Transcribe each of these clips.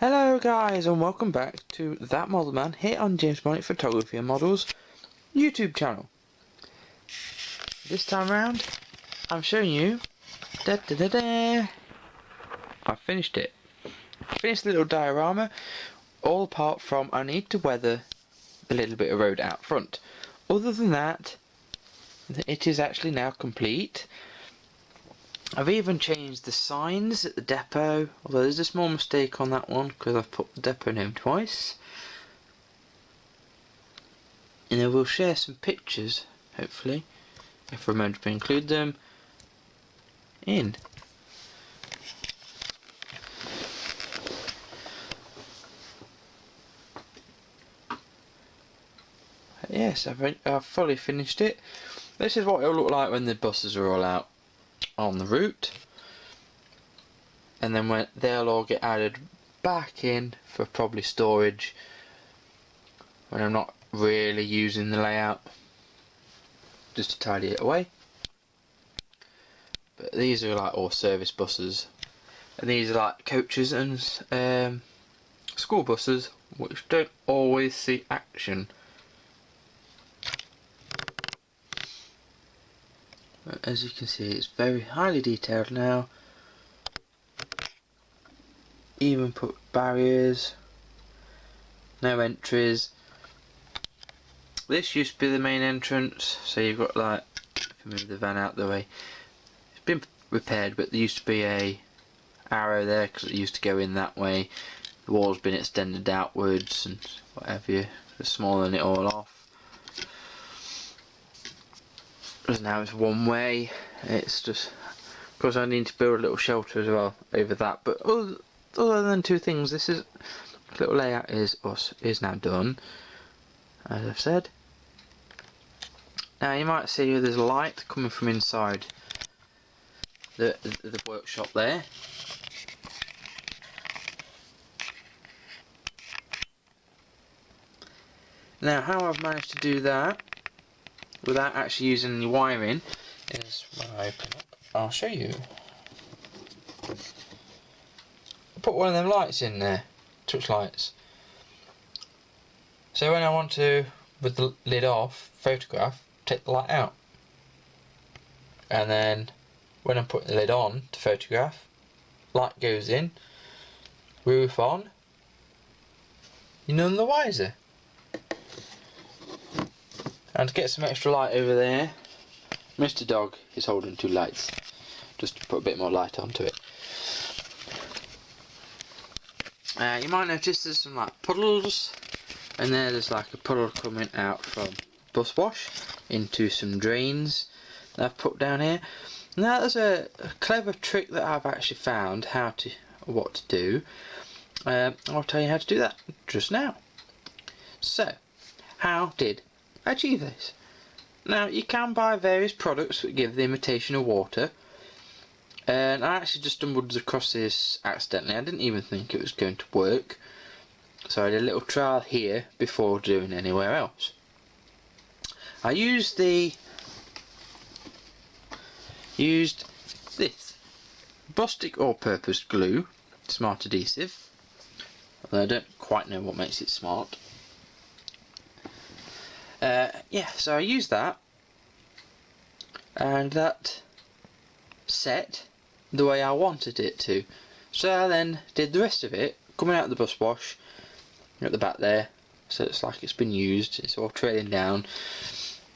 Hello guys and welcome back to That Model Man here on Demonetized Photography and Models YouTube channel. This time around I'm showing you I finished it. I finished the little diorama, all apart from I need to weather a little bit of road out front. Other than that, it is actually now complete. I've even changed the signs at the depot, although there's a small mistake on that one because I've put the depot name twice. And I will share some pictures, hopefully, if I remember to include them in. Yes, I've fully finished it. This is what it'll look like when the buses are all out on the route, and then when they'll all get added back in for probably storage when I'm not really using the layout, just to tidy it away. But these are like all service buses, and these are like coaches and school buses which don't always see action. As you can see, it's very highly detailed now. Even put barriers, no entries. This used to be the main entrance, so you've got like, if you move the van out the way, it's been repaired, but there used to be a arrow there because it used to go in that way. The wall's been extended outwards and whatever, you smaller it all off. Because now it's one way. It's just because I need to build a little shelter as well over that. But other than two things, this is little layout is now done, as I've said. Now you might see there's light coming from inside the workshop there. Now how I've managed to do that without actually using any wiring is when I open up, I'll show you. I put one of them lights in there, touch lights. So when I want to, with the lid off, photograph, take the light out. And then when I'm putting the lid on to photograph, light goes in, roof on, you're none the wiser. And to get some extra light over there, Mr. Dog is holding two lights, just to put a bit more light onto it. You might notice there's some like puddles, and there's like a puddle coming out from bus wash into some drains that I've put down here. Now there's a clever trick that I've actually found what to do. I'll tell you how to do that just now. So, how did achieve this? Now you can buy various products that give the imitation of water, and I actually just stumbled across this accidentally. I didn't even think it was going to work, so I did a little trial here before doing anywhere else. I used this Bostik all-purpose glue, smart adhesive, although I don't quite know what makes it smart. Yeah, so I used that, and that set the way I wanted it to. So I then did the rest of it, coming out of the bus wash at the back there, so it's like it's been used, it's all trailing down,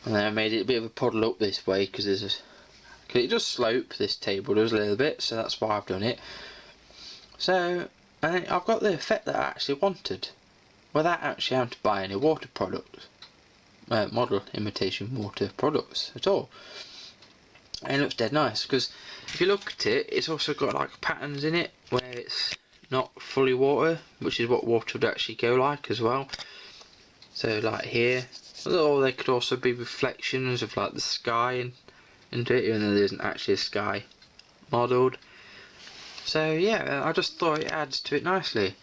and then I made it a bit of a puddle up this way because it does slope, this table does a little bit, so that's why I've done it. So I've got the effect that I actually wanted without actually having to buy any water products. Model imitation water products at all, and it looks dead nice because if you look at it, it's also got like patterns in it where it's not fully water, which is what water would actually go like as well. So like here, or there could also be reflections of like the sky into it, even though there isn't actually a sky modelled. So yeah, I just thought it adds to it nicely.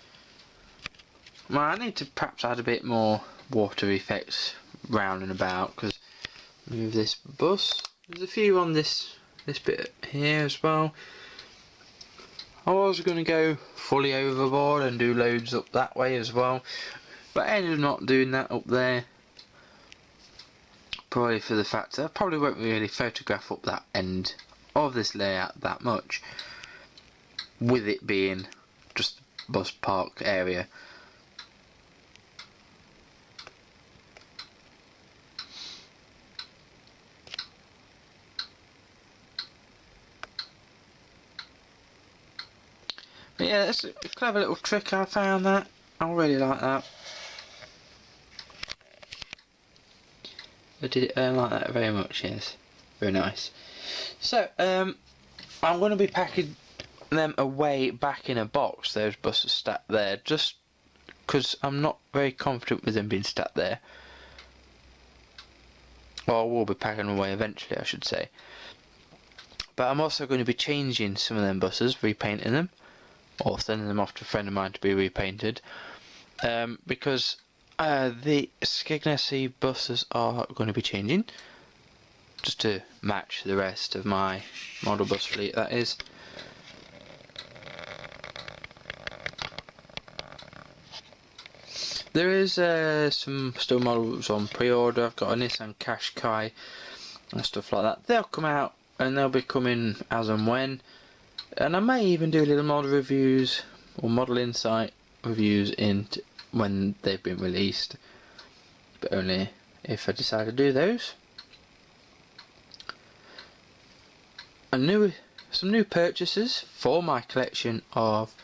Well, I need to perhaps add a bit more water effects round and about, because move this bus, there's a few on this bit here as well. I was going to go fully overboard and do loads up that way as well, but I ended up not doing that up there. Probably for the fact that I probably won't really photograph up that end of this layout that much, with it being just bus park area. But yeah, that's a clever little trick. I found that. I really like that. I like that very much, yes. Very nice. So, I'm going to be packing them away back in a box, those buses stacked there, just because I'm not very confident with them being stacked there. Well, I will be packing them away eventually, I should say. But I'm also going to be changing some of them buses, repainting them, or sending them off to a friend of mine to be repainted, because the Skegnessy buses are going to be changing, just to match the rest of my model bus fleet, that is. There is some still models on pre-order. I've got a Nissan Qashqai and stuff like that. They'll come out and they'll be coming as and when. And I may even do little model reviews or model insight reviews when they've been released, but only if I decide to do those. Some new purchases for my collection of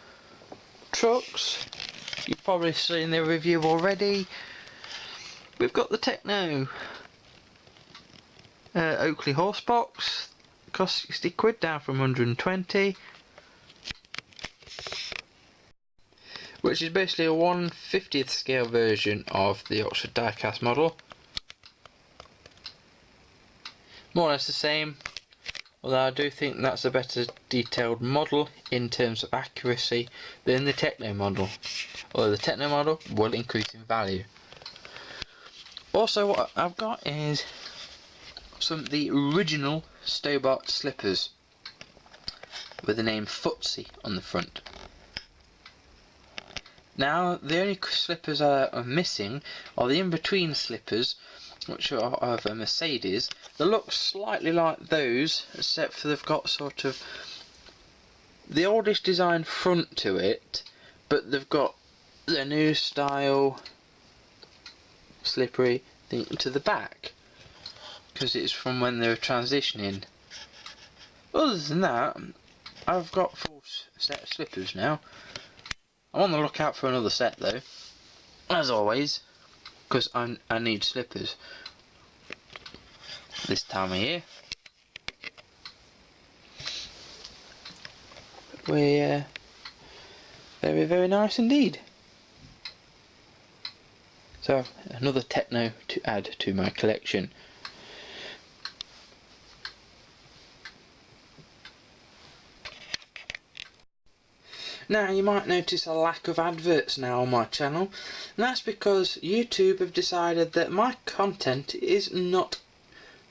trucks. You've probably seen the review already. We've got the Techno Oakley horse box. Cost 60 quid, down from 120. Which is basically a 1/50th scale version of the Oxford diecast model. More or less the same, although I do think that's a better detailed model in terms of accuracy than the Techno model. Although the Techno model will increase in value. Also, what I've got is some of the original Stobart slippers with the name Footsie on the front. Now, the only slippers are missing are the in-between slippers, which are of a Mercedes. They look slightly like those, except for they've got sort of the oldest design front to it, but they've got the new style slippery thing to the back, because it's from when they were transitioning. Other than that, I've got a full set of slippers now. I'm on the lookout for another set though, as always, because I need slippers this time of year. We're very, very nice indeed. So, another Techno to add to my collection. Now, you might notice a lack of adverts now on my channel, and that's because YouTube have decided that my content is not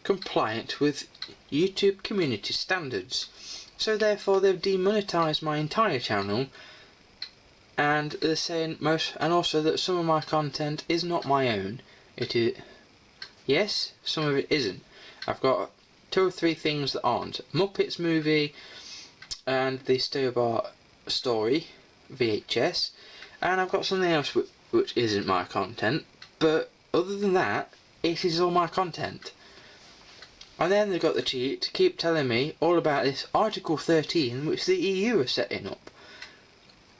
compliant with YouTube community standards. So therefore they've demonetized my entire channel, and they're saying and also that some of my content is not my own. It is, yes, some of it isn't. I've got 2 or 3 things that aren't. Muppets movie and the Stobart story VHS, and I've got something else which isn't my content, but other than that it is all my content. And then they've got the cheat to keep telling me all about this Article 13 which the EU are setting up.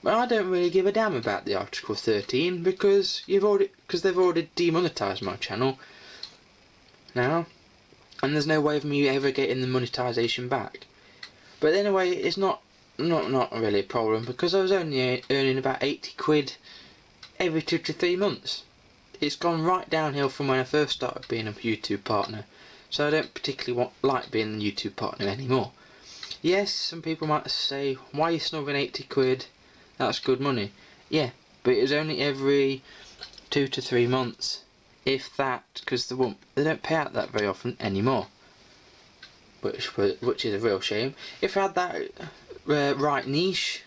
But I don't really give a damn about the Article 13 because they've already demonetised my channel now, and there's no way of me ever getting the monetisation back. But anyway, it's not really a problem, because I was only earning about 80 quid every 2 to 3 months. It's gone right downhill from when I first started being a YouTube partner, so I don't particularly like being a YouTube partner anymore. Yes, some people might say, why are you snubbing 80 quid? That's good money. Yeah, but it was only every 2 to 3 months, if that, because they don't pay out that very often anymore, which is a real shame. If I had that right niche,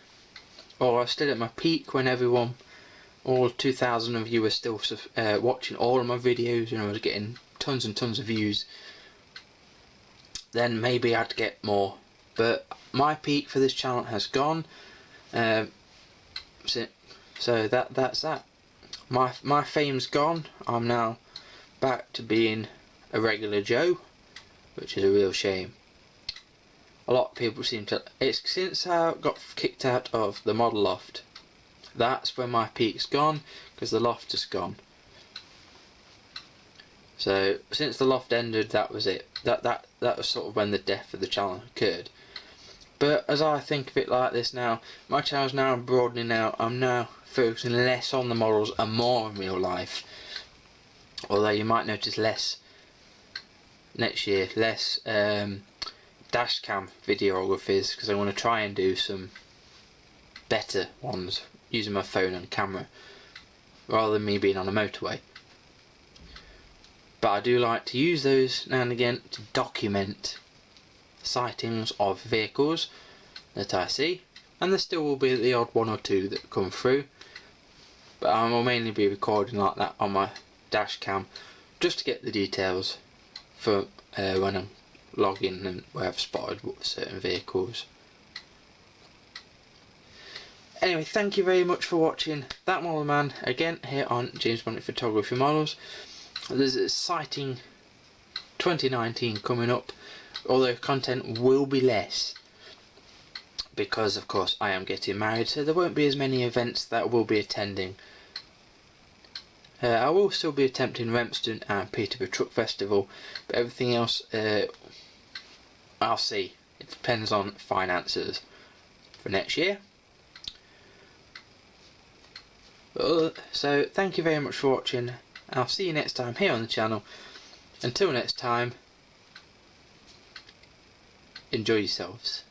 or I was still at my peak when all 2,000 of you were still watching all of my videos and I was getting tons and tons of views, then maybe I'd get more. But my peak for this channel has gone, so that's that. My fame's gone. I'm now back to being a regular Joe, which is a real shame. A lot of people seem to... It's since I got kicked out of the model loft. That's when my peak's gone, because the loft is gone. So since the loft ended, that was it. That was sort of when the death of the channel occurred. But as I think of it like this now, my channel's now broadening out. I'm now focusing less on the models and more on real life. Although you might notice less next year, less dash cam videographies, because I want to try and do some better ones using my phone and camera rather than me being on a motorway. But I do like to use those now and again to document sightings of vehicles that I see, and there still will be the odd one or two that come through, but I will mainly be recording like that on my dash cam just to get the details for when I'm logging and where I've spotted certain vehicles. Anyway, thank you very much for watching That Model Man again here on James Bonnet Photography Models. There's a sighting 2019 coming up, although content will be less because of course I am getting married, so there won't be as many events that I will be attending. I will still be attempting Rempston and Peterborough Truck Festival, but everything else I'll see. It depends on finances for next year. So thank you very much for watching. I'll see you next time here on the channel. Until next time, enjoy yourselves.